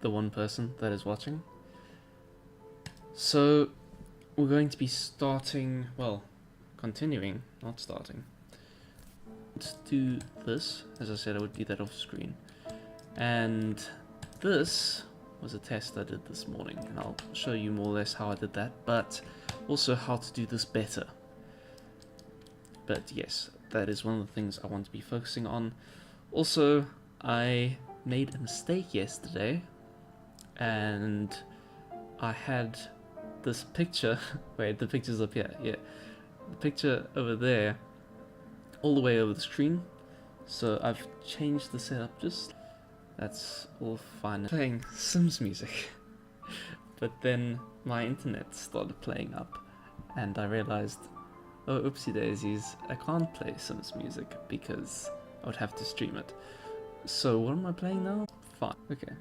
the one person that is watching. So we're going to be starting, well, continuing, not starting. Let's do this. As I said, I would do that off screen. And this was a test I did this morning, and I'll show you more or less how I did that, but also how to do this better. But yes, that is one of the things I want to be focusing on. Also, I made a mistake yesterday, and I had this picture, wait, the picture's up here, yeah, the picture over there, all the way over the screen, so I've changed the setup just, that's all fine. Playing Sims music, but then my internet started playing up, and I realized, oh, oopsie daisies, I can't play Sims music because I would have to stream it. So what am I playing now? Fine, okay.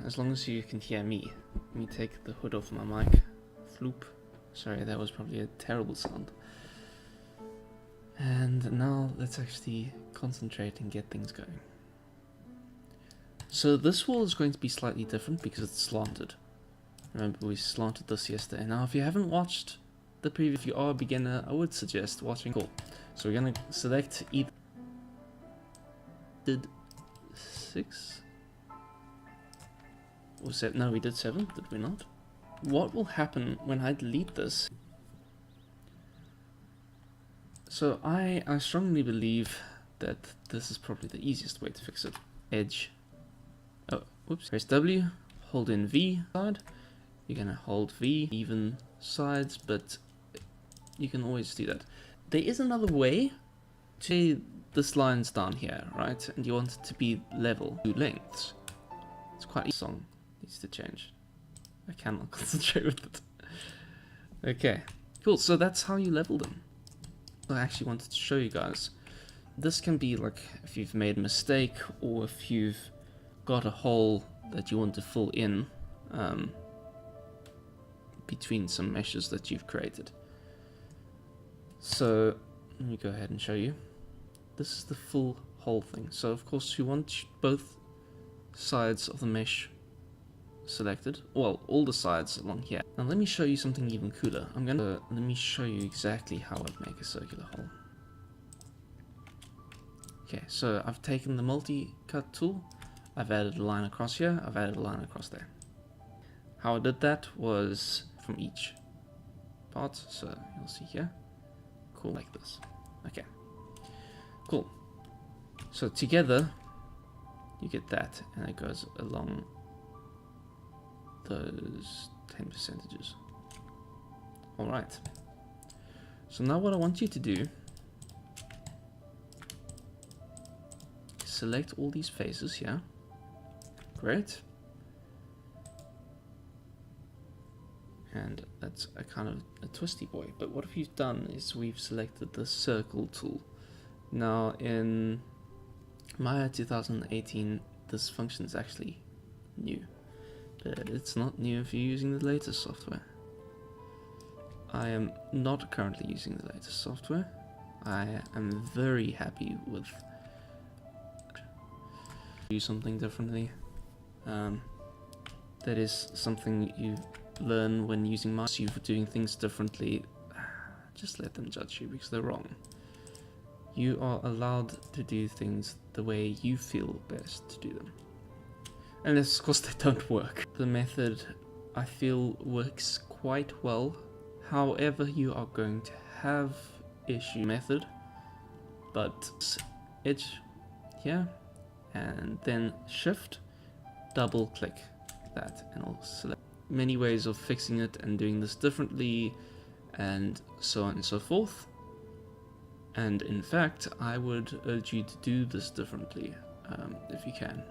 As long as you can hear me. Let me take the hood off my mic. Floop. Sorry, that was probably a terrible sound. And now let's actually concentrate and get things going. So this wall is going to be slightly different because it's slanted. Remember, we slanted this yesterday. Now, if you haven't watched the preview, if you are a beginner, I would suggest watching. Cool. So we're going to select either. Did 6? Or no, we did 7, did we not? What will happen when I delete this? So I strongly believe that this is probably the easiest way to fix it. Edge. Oh, whoops. Press W, hold in V side. You're gonna hold V, even sides, but you can always do that. There is another way. Say this line's down here, right? And you want it to be level, 2 lengths. It's quite easy. Song needs to change. I cannot concentrate with it. Okay, cool. So that's how you level them. I actually wanted to show you guys. This can be like if you've made a mistake or if you've got a hole that you want to fill in between some meshes that you've created. So let me go ahead and show you. This is the full hole thing. So of course you want both sides of the mesh selected. Well, all the sides along here. Now let me show you something even cooler. Let me show you exactly how I'd make a circular hole. Okay, so I've taken the multi-cut tool. I've added a line across here. I've added a line across there. How I did that was from each part. So you'll see here. Cool, like this. Okay. Cool. So together, you get that, and it goes along those 10 percentages. Alright. So now what I want you to do, select all these faces here. Great. And that's a kind of a twisty boy. But what we've done is we've selected the circle tool. Now in Maya 2018, this function is actually new. But it's not new if you're using the latest software. I am not currently using the latest software. I am very happy with do something differently. That is something you learn when using Maya. You for doing things differently. Just let them judge you because they're wrong. You are allowed to do things the way you feel best to do them. Unless, of course, they don't work. The method, I feel, works quite well. However, you are going to have issue method, but edge here, and then shift, double click that, and I'll select many ways of fixing it and doing this differently, and so on and so forth. And in fact, I would urge you to do this differently, if you can.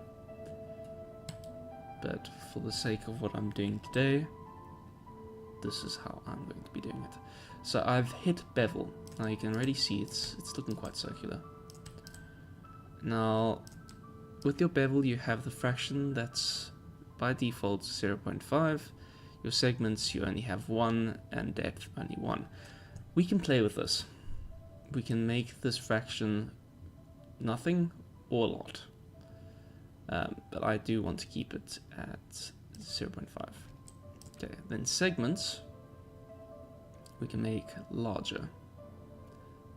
But for the sake of what I'm doing today, this is how I'm going to be doing it. So I've hit bevel. Now you can already see it's looking quite circular. Now, with your bevel, you have the fraction that's by default 0.5. Your segments, you only have 1, and depth only 1. We can play with this. We can make this fraction nothing or a lot. but I do want to keep it at 0.5. Okay, then segments we can make larger,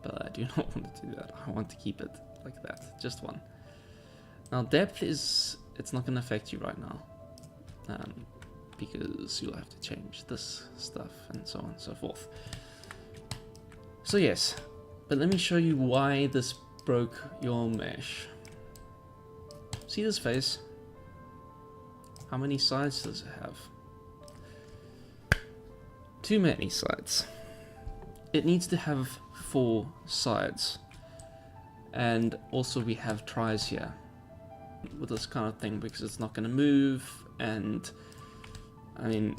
but I do not want to do that. I want to keep it like that, just one. Now depth it's not going to affect you right now, because you'll have to change this stuff and so on and so forth. So yes, but let me show you why this broke your mesh. See this face? How many sides does it have? Too many sides. It needs to have 4 sides. And also we have tries here with this kind of thing because it's not going to move, and I mean,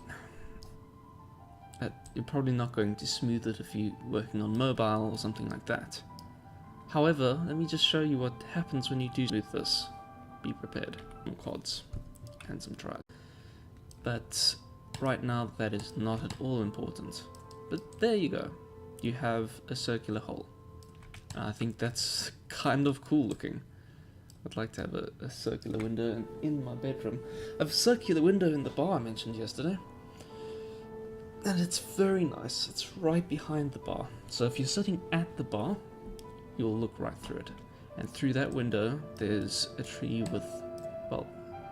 you're probably not going to smooth it if you're working on mobile or something like that. However, let me just show you what happens when you do smooth this. Be prepared. Some quads and some tries. But right now that is not at all important. But there you go. You have a circular hole. I think that's kind of cool looking. I'd like to have a circular window in my bedroom. I have a circular window in the bar I mentioned yesterday. And it's very nice. It's right behind the bar. So if you're sitting at the bar, you'll look right through it. And through that window, there's a tree with, well,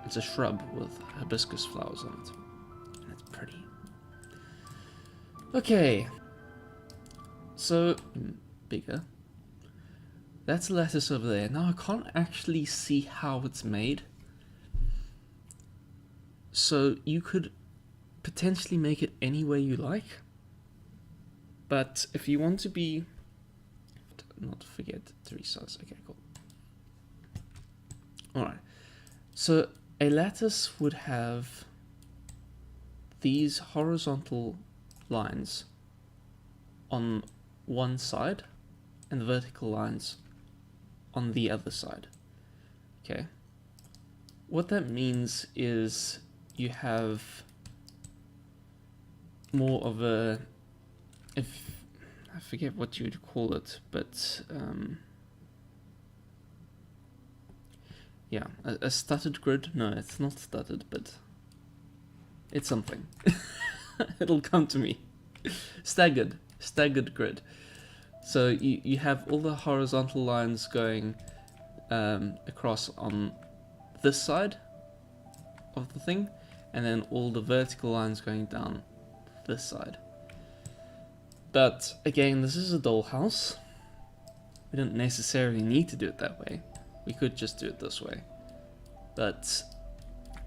it's a shrub with hibiscus flowers on it. And it's pretty. Okay. So, bigger. That's a lattice over there. Now I can't actually see how it's made. So you could potentially make it any way you like. But if you want to be, not forget to resize. Okay, cool. Alright. So a lattice would have these horizontal lines on one side and the vertical lines on the other side. Okay. What that means is you have more of a, if I forget what you would call it, but yeah, a stuttered grid. No, it's not stuttered, but it's something. It'll come to me. Staggered grid. So you have all the horizontal lines going across on this side of the thing, and then all the vertical lines going down this side. But again, this is a dollhouse. We don't necessarily need to do it that way. We could just do it this way. But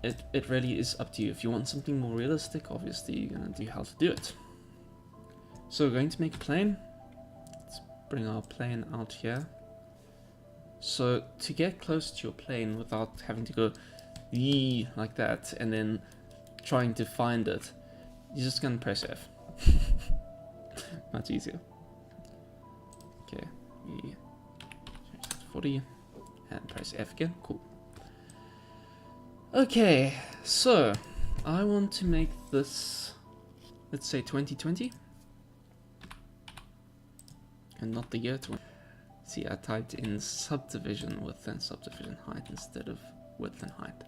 it really is up to you. If you want something more realistic, obviously you're going to do how to do it. So we're going to make a plane. Let's bring our plane out here. So to get close to your plane without having to go yee like that and then trying to find it, you're just going to press F. Much easier. Okay, we change that to 40 and press F again. Cool. Okay, so I want to make this, let's say 2020, and not the year 20. See, I typed in subdivision width and subdivision height instead of width and height.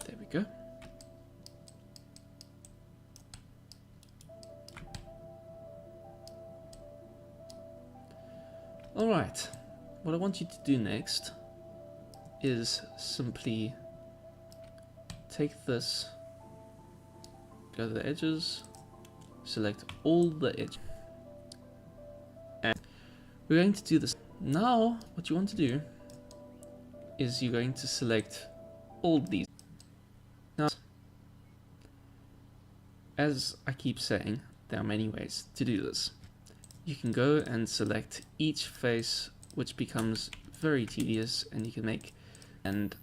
There we go. Alright, what I want you to do next is simply take this, go to the edges, select all the edges, and we're going to do this. Now, what you want to do is you're going to select all these. Now, as I keep saying, there are many ways to do this. You can go and select each face, which becomes very tedious, and you can make and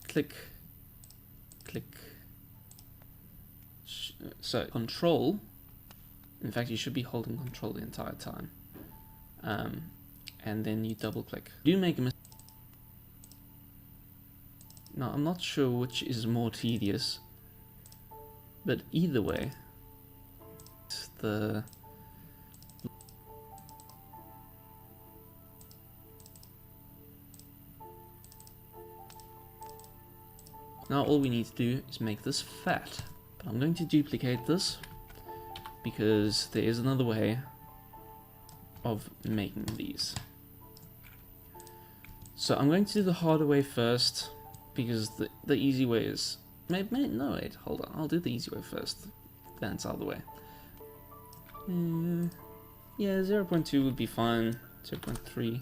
click. So control, in fact you should be holding control the entire time, and then you double click. Do make a mistake. Now I'm not sure which is more tedious, but either way, the Now all we need to do is make this fat. But I'm going to duplicate this because there is another way of making these. So I'm going to do the harder way first because the easy way is... no, wait, hold on. I'll do the easy way first. Then it's out of the way. Yeah, 0.2 would be fine. 0.3.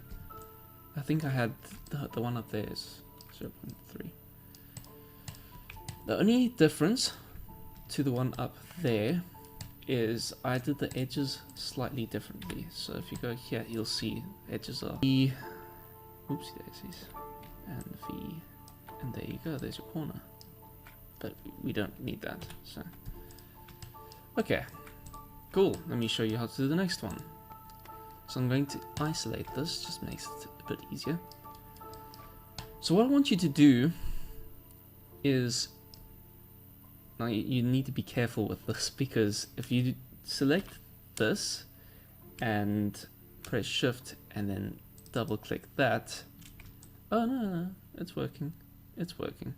I think I had the one up there is 0.3. The only difference to the one up there is I did the edges slightly differently. So if you go here, you'll see edges are V, oopsie daisies, and V, and there you go, there's your corner. But we don't need that, so. Okay, cool, let me show you how to do the next one. So I'm going to isolate this, just makes it a bit easier. So what I want you to do is, now you need to be careful with this, because if you select this and press shift and then double click that, oh no, it's working, it's working.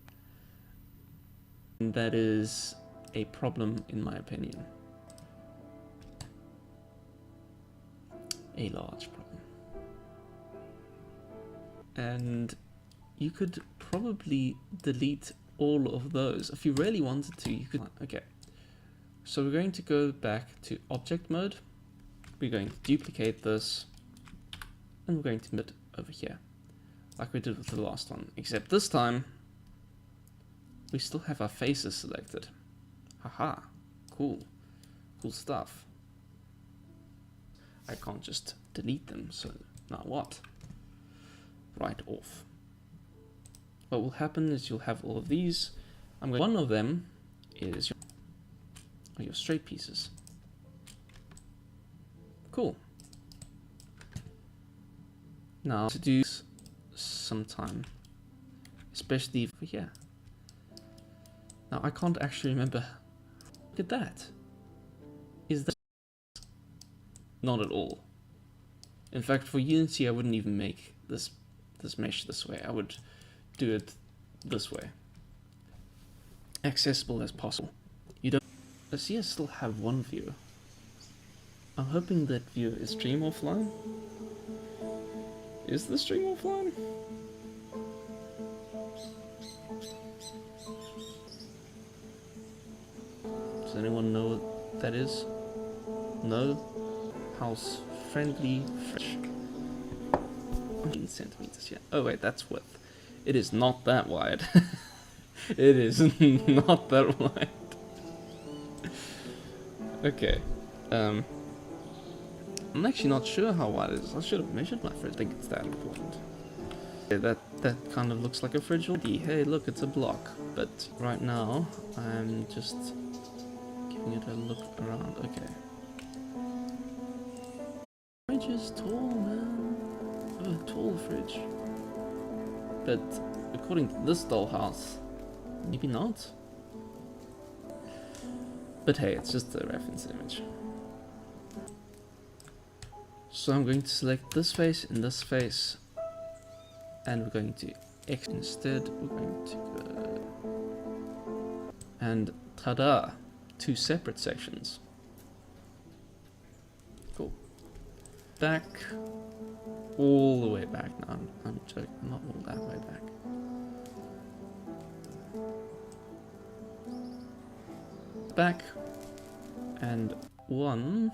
And that is a problem in my opinion. A large problem. And you could probably delete all of those. If you really wanted to, you could. Okay, so we're going to go back to object mode. We're going to duplicate this and we're going to put it over here like we did with the last one, except this time we still have our faces selected. Haha, cool stuff. I can't just delete them, so now what? Right off. What will happen is you'll have all of these. One of them is your straight pieces. Cool. Now to do some time, especially for here. Now I can't actually remember. Look at that. Is that not at all? In fact, for Unity, I wouldn't even make this mesh this way. I would do it this way, accessible as possible. You don't. I see I still have one view. I'm hoping that view is stream offline. Is the stream offline? Does anyone know what that is? No? House friendly fresh. 100 centimeters, yeah. Oh wait, that's width. It is not that wide. It is not that wide. Okay. I'm actually not sure how wide it is. I should have measured my fridge. I think it's that important. Yeah, that kind of looks like a fridge already. Hey, look, it's a block. But right now, I'm just giving it a look around. Okay. Fridge is tall, man. Oh, a tall fridge. But according to this dollhouse, maybe not. But hey, it's just a reference image. So I'm going to select this face and this face, and we're going to X instead. We're going to go, and ta-da, 2 separate sections. Cool. Back, all the way back. No, I'm joking. Not all that way back. Back, and 1.